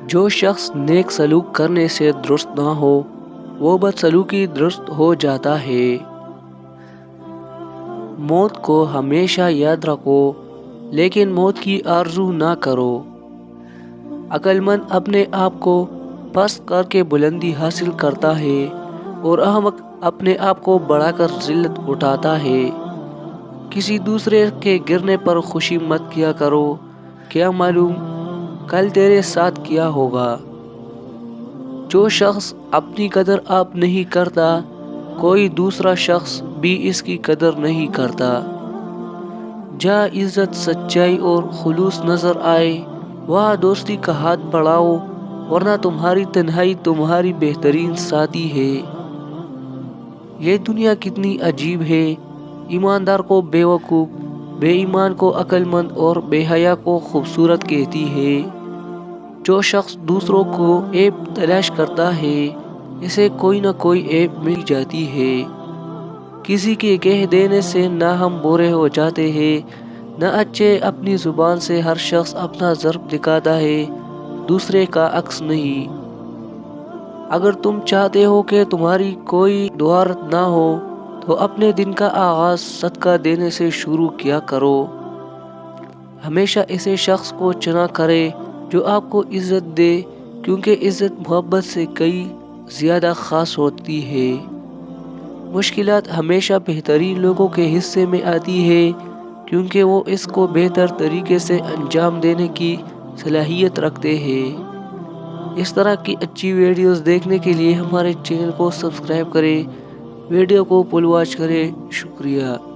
جو شخص نیک سلوک کرنے سے درست نہ ہو وہ بدسلوکی درست ہو جاتا ہے۔ موت کو ہمیشہ یاد رکھو لیکن موت کی آرزو نہ کرو۔ عقل مند اپنے آپ کو پست کر کے بلندی حاصل کرتا ہے اور احمق اپنے آپ کو بڑھا کر ذلت اٹھاتا ہے۔ کسی دوسرے کے گرنے پر خوشی مت کیا کرو، کیا معلوم کل تیرے ساتھ کیا ہوگا۔ جو شخص اپنی قدر آپ نہیں کرتا کوئی دوسرا شخص بھی اس کی قدر نہیں کرتا۔ جہاں عزت، سچائی اور خلوص نظر آئے وہاں دوستی کا ہاتھ بڑھاؤ، ورنہ تمہاری تنہائی تمہاری بہترین ساتھی ہے۔ یہ دنیا کتنی عجیب ہے، ایماندار کو بے وقوف، بے ایمان کو عقل مند اور بے حیا کو خوبصورت کہتی ہے۔ جو شخص دوسروں کو عیب تلاش کرتا ہے اسے کوئی نہ کوئی عیب مل جاتی ہے۔ کسی کے کہہ دینے سے نہ ہم برے ہو جاتے ہیں نہ اچھے۔ اپنی زبان سے ہر شخص اپنا ضرب دکھاتا ہے، دوسرے کا عکس نہیں۔ اگر تم چاہتے ہو کہ تمہاری کوئی دعارت نہ ہو تو اپنے دن کا آغاز صدقہ دینے سے شروع کیا کرو۔ ہمیشہ ایسے شخص کو چنا کرے جو آپ کو عزت دے، کیونکہ عزت محبت سے کئی زیادہ خاص ہوتی ہے۔ مشکلات ہمیشہ بہترین لوگوں کے حصے میں آتی ہے کیونکہ وہ اس کو بہتر طریقے سے انجام دینے کی صلاحیت رکھتے ہیں۔ اس طرح کی اچھی ویڈیوز دیکھنے کے لیے ہمارے چینل کو سبسکرائب کریں، ویڈیو کو فل واچ کریں۔ شکریہ۔